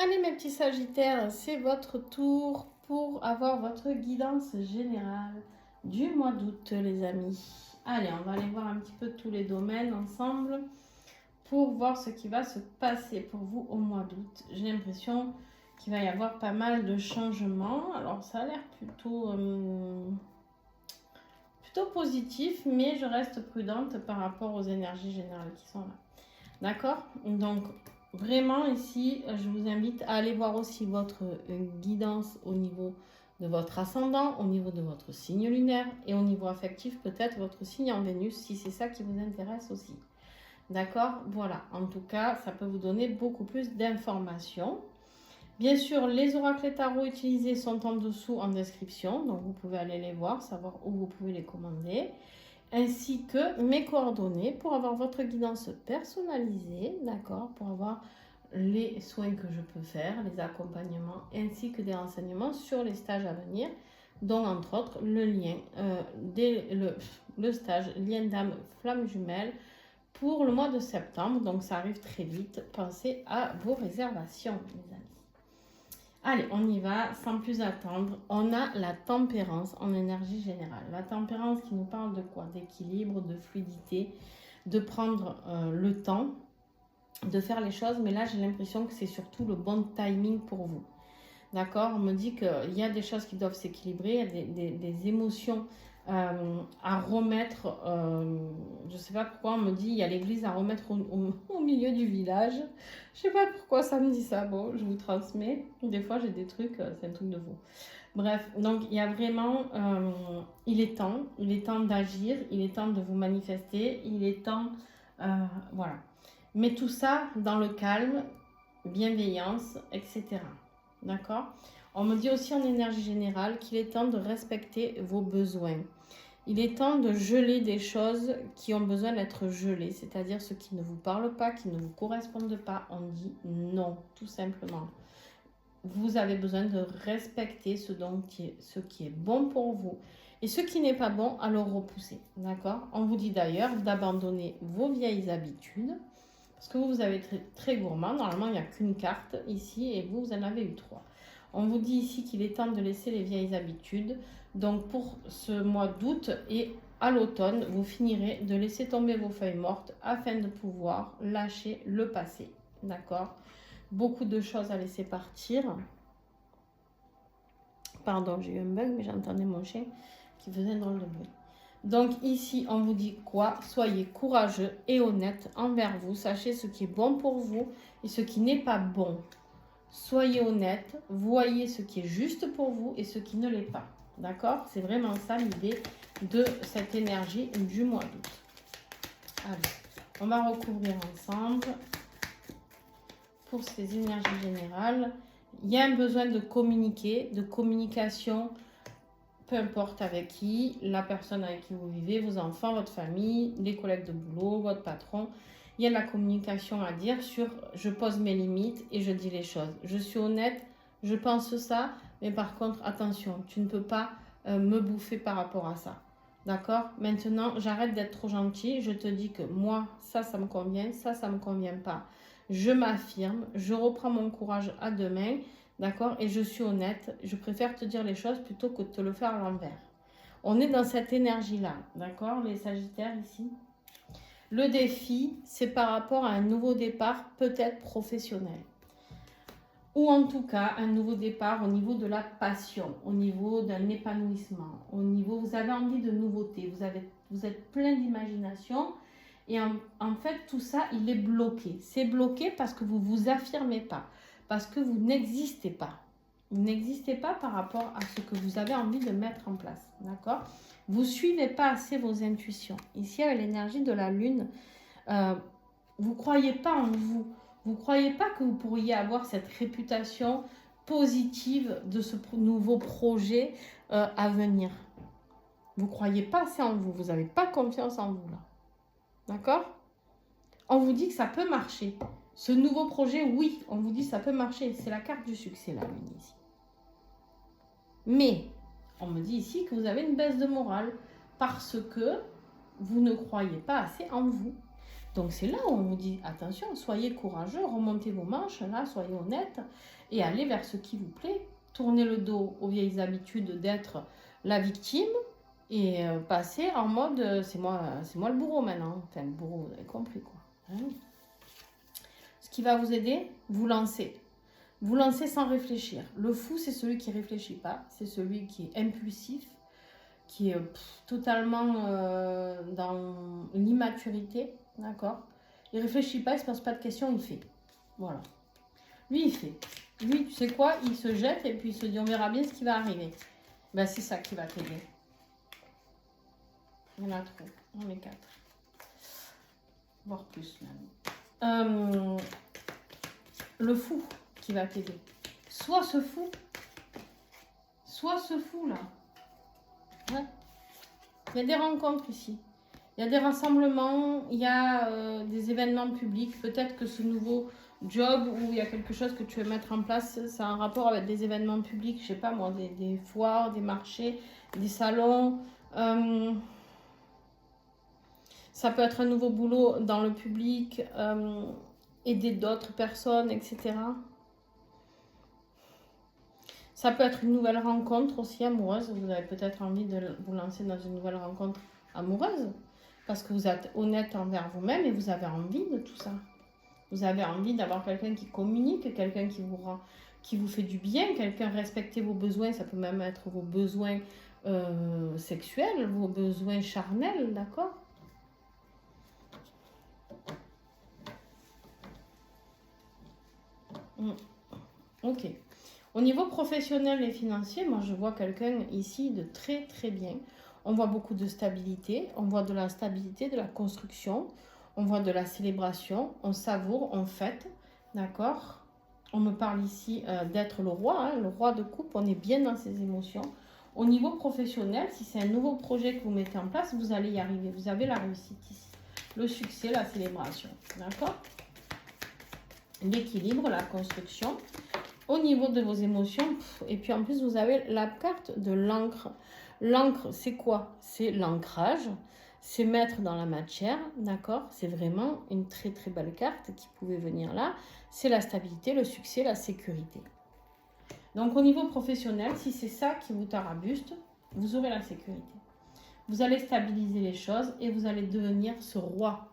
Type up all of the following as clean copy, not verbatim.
Allez mes petits Sagittaires, c'est votre tour pour avoir votre guidance générale du mois d'août les amis. Allez, on va aller voir un petit peu tous les domaines ensemble pour voir ce qui va se passer pour vous au mois d'août. J'ai l'impression qu'il va y avoir pas mal de changements. Alors ça a l'air plutôt positif, mais je reste prudente par rapport aux énergies générales qui sont là. D'accord? Donc vraiment ici, je vous invite à aller voir aussi votre guidance au niveau de votre ascendant, au niveau de votre signe lunaire et au niveau affectif, peut-être votre signe en Vénus, si c'est ça qui vous intéresse aussi. D'accord? Voilà, en tout cas, ça peut vous donner beaucoup plus d'informations. Bien sûr, les oracles et tarots utilisés sont en dessous en description, donc vous pouvez aller les voir, savoir où vous pouvez les commander, ainsi que mes coordonnées pour avoir votre guidance personnalisée, d'accord, pour avoir les soins que je peux faire, les accompagnements, ainsi que des renseignements sur les stages à venir, dont entre autres le lien, le stage lien d'âme flamme jumelle pour le mois de septembre, donc ça arrive très vite, pensez à vos réservations les amis. Allez, on y va, sans plus attendre. On a la tempérance en énergie générale. La tempérance qui nous parle de quoi? D'équilibre, de fluidité, de prendre le temps, de faire les choses. Mais là, j'ai l'impression que c'est surtout le bon timing pour vous. D'accord? On me dit qu'il y a des choses qui doivent s'équilibrer, il y a des émotions à remettre. Je ne sais pas pourquoi on me dit il y a l'église à remettre au milieu du village. Je ne sais pas pourquoi ça me dit ça. Bon, je vous transmets. Des fois, j'ai des trucs, c'est un truc de fou. Bref, donc il y a vraiment, il est temps d'agir, il est temps de vous manifester, il est temps, voilà. Mais tout ça dans le calme, bienveillance, etc. D'accord? On me dit aussi en énergie générale qu'il est temps de respecter vos besoins. Il est temps de geler des choses qui ont besoin d'être gelées, c'est-à-dire ce qui ne vous parle pas, qui ne vous correspondent pas. On dit non, tout simplement. Vous avez besoin de respecter ce qui est bon pour vous et ce qui n'est pas bon à le repousser. D'accord? On vous dit d'ailleurs d'abandonner vos vieilles habitudes parce que vous avez très gourmand. Normalement, il n'y a qu'une carte ici et vous en avez eu 3. On vous dit ici qu'il est temps de laisser les vieilles habitudes. Donc pour ce mois d'août et à l'automne, vous finirez de laisser tomber vos feuilles mortes afin de pouvoir lâcher le passé. D'accord? Beaucoup de choses à laisser partir. Pardon, j'ai eu un bug, mais j'entendais mon chien qui faisait un drôle de bruit. Donc ici, on vous dit quoi? Soyez courageux et honnête envers vous. Sachez ce qui est bon pour vous et ce qui n'est pas bon. Soyez honnête, voyez ce qui est juste pour vous et ce qui ne l'est pas. D'accord? C'est vraiment ça l'idée de cette énergie du mois d'août. Allez, on va recouvrir ensemble pour ces énergies générales. Il y a un besoin de communiquer, de communication, peu importe avec qui, la personne avec qui vous vivez, vos enfants, votre famille, les collègues de boulot, votre patron. Il y a de la communication à dire sur je pose mes limites et je dis les choses. Je suis honnête, je pense ça, mais par contre, attention, tu ne peux pas me bouffer par rapport à ça. D'accord? Maintenant, j'arrête d'être trop gentil. Je te dis que moi, ça me convient, ça me convient pas. Je m'affirme, je reprends mon courage à deux mains. D'accord? Et je suis honnête, je préfère te dire les choses plutôt que de te le faire à l'envers. On est dans cette énergie-là, d'accord, les Sagittaires ici? Le défi, c'est par rapport à un nouveau départ, peut-être professionnel. Ou en tout cas, un nouveau départ au niveau de la passion, au niveau d'un épanouissement, au niveau, vous avez envie de nouveauté, vous êtes plein d'imagination. Et en fait, tout ça, il est bloqué. C'est bloqué parce que vous ne vous affirmez pas. Parce que vous n'existez pas. Vous n'existez pas par rapport à ce que vous avez envie de mettre en place. D'accord? Vous ne suivez pas assez vos intuitions. Ici, avec l'énergie de la Lune, vous ne croyez pas en vous. Vous ne croyez pas que vous pourriez avoir cette réputation positive de ce nouveau projet à venir. Vous ne croyez pas assez en vous. Vous n'avez pas confiance en vous là. D'accord? On vous dit que ça peut marcher. Ce nouveau projet, oui, on vous dit que ça peut marcher. C'est la carte du succès, la Lune, ici. Mais, on me dit ici que vous avez une baisse de morale parce que vous ne croyez pas assez en vous. Donc c'est là où on vous dit, attention, soyez courageux, remontez vos manches, là, soyez honnête, et allez vers ce qui vous plaît. Tournez le dos aux vieilles habitudes d'être la victime, et passez en mode, c'est moi le bourreau maintenant. Enfin, le bourreau, vous avez compris quoi. Hein? Ce qui va vous aider, vous lancez. Vous lancez sans réfléchir. Le fou, c'est celui qui ne réfléchit pas, c'est celui qui est impulsif, qui est totalement dans l'immaturité, d'accord? Il ne réfléchit pas, il ne se pose pas de questions, il fait. Voilà. Lui, il fait. Lui, tu sais quoi? Il se jette et puis il se dit, on verra bien ce qui va arriver. Ben, c'est ça qui va t'aider. Il y en a trop. On est 4. Voire plus même. Le fou qui va t'aider. Soit ce fou là. Ouais. Il y a des rencontres ici. Il y a des rassemblements, il y a des événements publics. Peut-être que ce nouveau job où il y a quelque chose que tu veux mettre en place, ça a un rapport avec des événements publics, je sais pas moi, des foires, des marchés, des salons. Ça peut être un nouveau boulot dans le public, aider d'autres personnes, etc. Ça peut être une nouvelle rencontre aussi amoureuse. Vous avez peut-être envie de vous lancer dans une nouvelle rencontre amoureuse parce que vous êtes honnête envers vous-même et vous avez envie de tout ça. Vous avez envie d'avoir quelqu'un qui communique, quelqu'un qui vous fait du bien, quelqu'un respecter vos besoins. Ça peut même être vos besoins sexuels, vos besoins charnels, d'accord ? Ok. Au niveau professionnel et financier, moi je vois quelqu'un ici de très très bien. On voit beaucoup de stabilité, on voit de la stabilité, de la construction, on voit de la célébration, on savoure, on fête, d'accord? On me parle ici d'être le roi, hein, le roi de coupe, on est bien dans ses émotions. Au niveau professionnel, si c'est un nouveau projet que vous mettez en place, vous allez y arriver, vous avez la réussite ici. Le succès, la célébration, d'accord? L'équilibre, la construction. Au niveau de vos émotions, et puis en plus vous avez la carte de l'encre. L'encre, c'est quoi? C'est l'ancrage, c'est mettre dans la matière, d'accord? C'est vraiment une très très belle carte qui pouvait venir là. C'est la stabilité, le succès, la sécurité. Donc au niveau professionnel, si c'est ça qui vous tarabuste, vous aurez la sécurité. Vous allez stabiliser les choses et vous allez devenir ce roi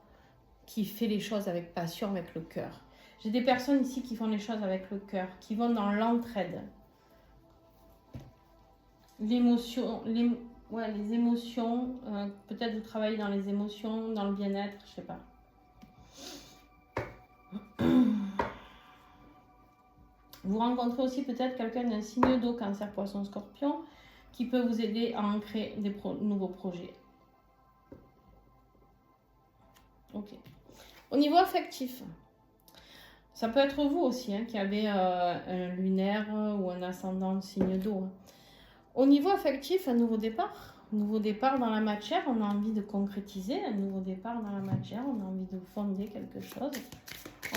qui fait les choses avec passion, avec le cœur. J'ai des personnes ici qui font les choses avec le cœur, qui vont dans l'entraide. L'émotion, les émotions, peut-être vous travaillez dans les émotions, dans le bien-être, je sais pas. Vous rencontrez aussi peut-être quelqu'un d'un signe d'eau, Cancer, Poisson, Scorpion, qui peut vous aider à ancrer des nouveaux projets. Ok. Au niveau affectif, ça peut être vous aussi qui avez un lunaire ou un ascendant signe d'eau. Au niveau affectif, un nouveau départ. Nouveau départ dans la matière, on a envie de concrétiser. Un nouveau départ dans la matière, on a envie de fonder quelque chose.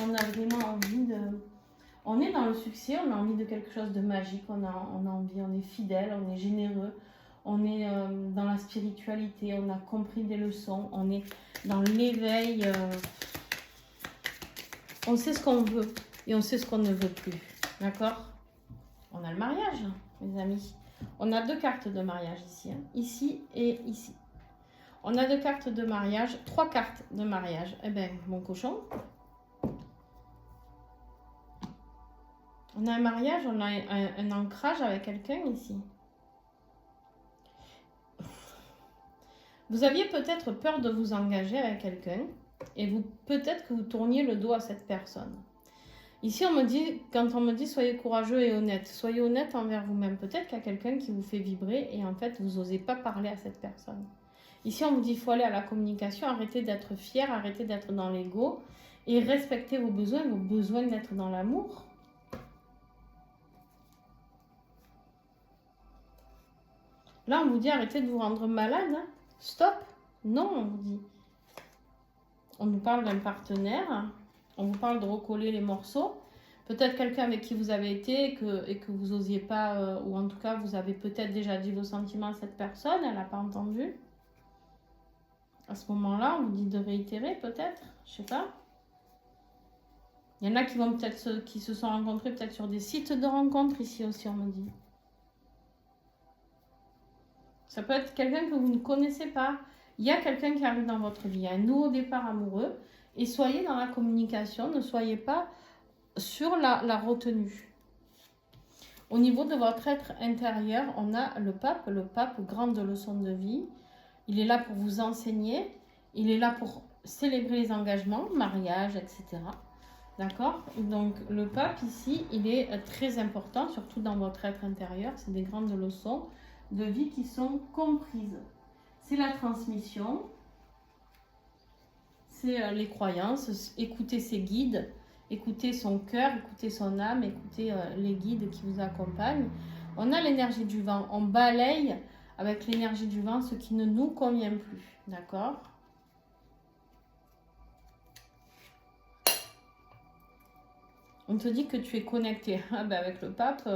On a vraiment envie de... On est dans le succès, on a envie de quelque chose de magique. On a envie, on est fidèle, on est généreux. On est dans la spiritualité, on a compris des leçons. On est dans l'éveil... On sait ce qu'on veut et on sait ce qu'on ne veut plus. D'accord? On a le mariage, mes amis. On a 2 cartes de mariage ici. Ici et ici. On a 2 cartes de mariage, 3 cartes de mariage. Eh bien, mon cochon. On a un mariage, on a un ancrage avec quelqu'un ici. Vous aviez peut-être peur de vous engager avec quelqu'un. Et peut-être que vous tourniez le dos à cette personne. Ici, quand on me dit soyez courageux et honnête, soyez honnête envers vous-même. Peut-être qu'il y a quelqu'un qui vous fait vibrer et en fait, vous n'osez pas parler à cette personne. Ici, on vous dit qu'il faut aller à la communication, arrêtez d'être fier, arrêtez d'être dans l'ego et respectez vos besoins d'être dans l'amour. Là, on vous dit arrêtez de vous rendre malade. Stop. Non, on vous dit. On nous parle d'un partenaire, on vous parle de recoller les morceaux. Peut-être quelqu'un avec qui vous avez été et que vous n'osiez pas, ou en tout cas vous avez peut-être déjà dit vos sentiments à cette personne, elle n'a pas entendu. À ce moment-là, on vous dit de réitérer peut-être, je sais pas. Il y en a qui vont peut-être qui se sont rencontrés peut-être sur des sites de rencontres ici aussi, on me dit. Ça peut être quelqu'un que vous ne connaissez pas. Il y a quelqu'un qui arrive dans votre vie, un nouveau départ amoureux. Et soyez dans la communication, ne soyez pas sur la retenue. Au niveau de votre être intérieur, on a le pape, grande leçon de vie. Il est là pour vous enseigner, il est là pour célébrer les engagements, mariage, etc. D'accord? Donc le pape ici, il est très important, surtout dans votre être intérieur. C'est des grandes leçons de vie qui sont comprises. C'est la transmission, c'est les croyances, écouter ses guides, écouter son cœur, écouter son âme, écouter les guides qui vous accompagnent. On a l'énergie du vent, on balaye avec l'énergie du vent ce qui ne nous convient plus, d'accord? On te dit que tu es connecté. Ah ben avec le pape,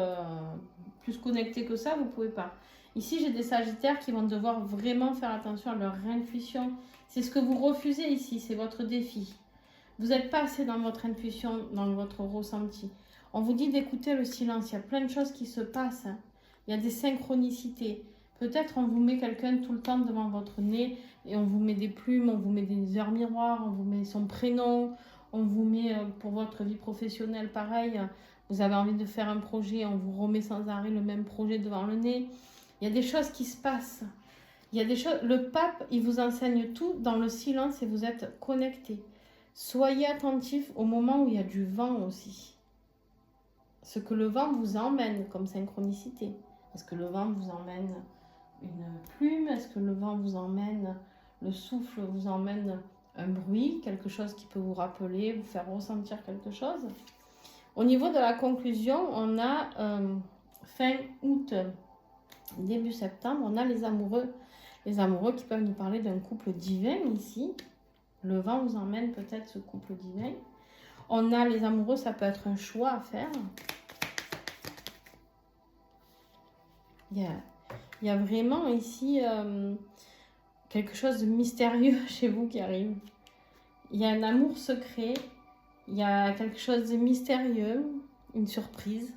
plus connecté que ça, vous ne pouvez pas. Ici, j'ai des sagittaires qui vont devoir vraiment faire attention à leur intuition. C'est ce que vous refusez ici, c'est votre défi. Vous n'êtes pas assez dans votre intuition, dans votre ressenti. On vous dit d'écouter le silence. Il y a plein de choses qui se passent. Il y a des synchronicités. Peut-être on vous met quelqu'un tout le temps devant votre nez et on vous met des plumes, on vous met des heures miroirs, on vous met son prénom, on vous met pour votre vie professionnelle pareil. Vous avez envie de faire un projet, on vous remet sans arrêt le même projet devant le nez. Il y a des choses qui se passent. Il y a des choses. Le pape, il vous enseigne tout dans le silence et vous êtes connecté. Soyez attentif au moment où il y a du vent aussi. Ce que le vent vous emmène comme synchronicité. Est-ce que le vent vous emmène une plume? Est-ce que le vent vous emmène, le souffle vous emmène un bruit, quelque chose qui peut vous rappeler, vous faire ressentir quelque chose? Au niveau de la conclusion, on a fin août, début septembre, on a les amoureux. Les amoureux qui peuvent nous parler d'un couple divin ici. Le vent vous emmène peut-être ce couple divin. On a les amoureux, ça peut être un choix à faire. Il y a vraiment ici quelque chose de mystérieux chez vous qui arrive. Il y a un amour secret. Il y a quelque chose de mystérieux, une surprise.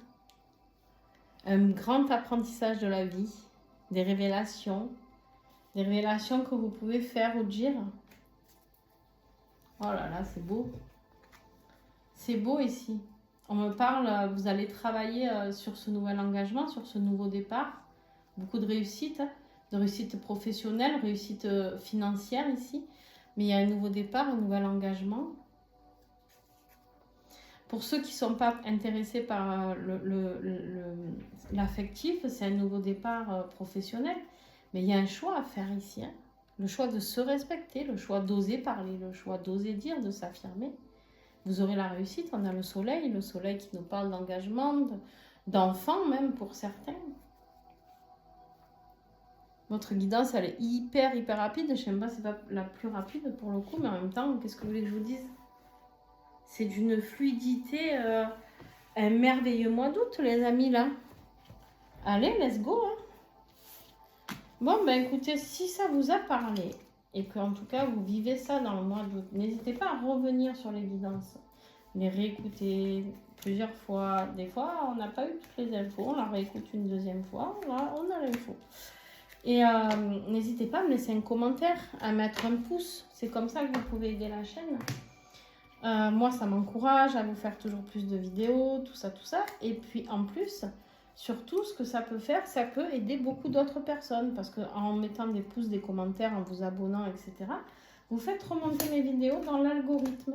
Un grand apprentissage de la vie. Des révélations que vous pouvez faire ou dire. Oh là là, c'est beau. C'est beau ici. On me parle, vous allez travailler sur ce nouvel engagement, sur ce nouveau départ. Beaucoup de réussite professionnelle, réussite financière ici. Mais il y a un nouveau départ, un nouvel engagement. Pour ceux qui ne sont pas intéressés par l'affectif, c'est un nouveau départ professionnel. Mais il y a un choix à faire ici. Hein. Le choix de se respecter, le choix d'oser parler, le choix d'oser dire, de s'affirmer. Vous aurez la réussite. On a le soleil qui nous parle d'engagement, d'enfants même pour certains. Votre guidance, elle est hyper rapide. Je ne sais pas si c'est pas la plus rapide pour le coup, mais en même temps, qu'est-ce que vous voulez que je vous dise? C'est d'une fluidité, un merveilleux mois d'août, les amis, là. Allez, let's go. Hein. Bon, ben écoutez, si ça vous a parlé, et que en tout cas, vous vivez ça dans le mois d'août, n'hésitez pas à revenir sur les guidances. Les réécouter plusieurs fois. Des fois, on n'a pas eu toutes les infos. On la réécoute une deuxième fois. On a l'info. Et n'hésitez pas à me laisser un commentaire, à mettre un pouce. C'est comme ça que vous pouvez aider la chaîne. Moi, ça m'encourage à vous faire toujours plus de vidéos, tout ça. Et puis, en plus, surtout, ce que ça peut faire, ça peut aider beaucoup d'autres personnes. Parce qu'en mettant des pouces, des commentaires, en vous abonnant, etc., vous faites remonter mes vidéos dans l'algorithme.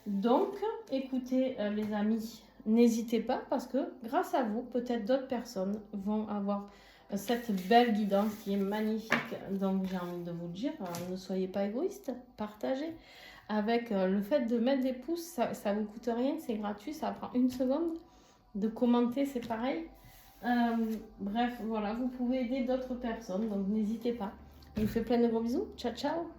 Donc, écoutez, les amis, n'hésitez pas parce que grâce à vous, peut-être d'autres personnes vont avoir cette belle guidance qui est magnifique. Donc, j'ai envie de vous dire, ne soyez pas égoïste, partagez. Avec le fait de mettre des pouces, ça ne vous coûte rien, c'est gratuit, ça prend 1 seconde. De commenter, c'est pareil. Bref, voilà, vous pouvez aider d'autres personnes, donc n'hésitez pas. Je vous fais plein de gros bisous. Ciao, ciao.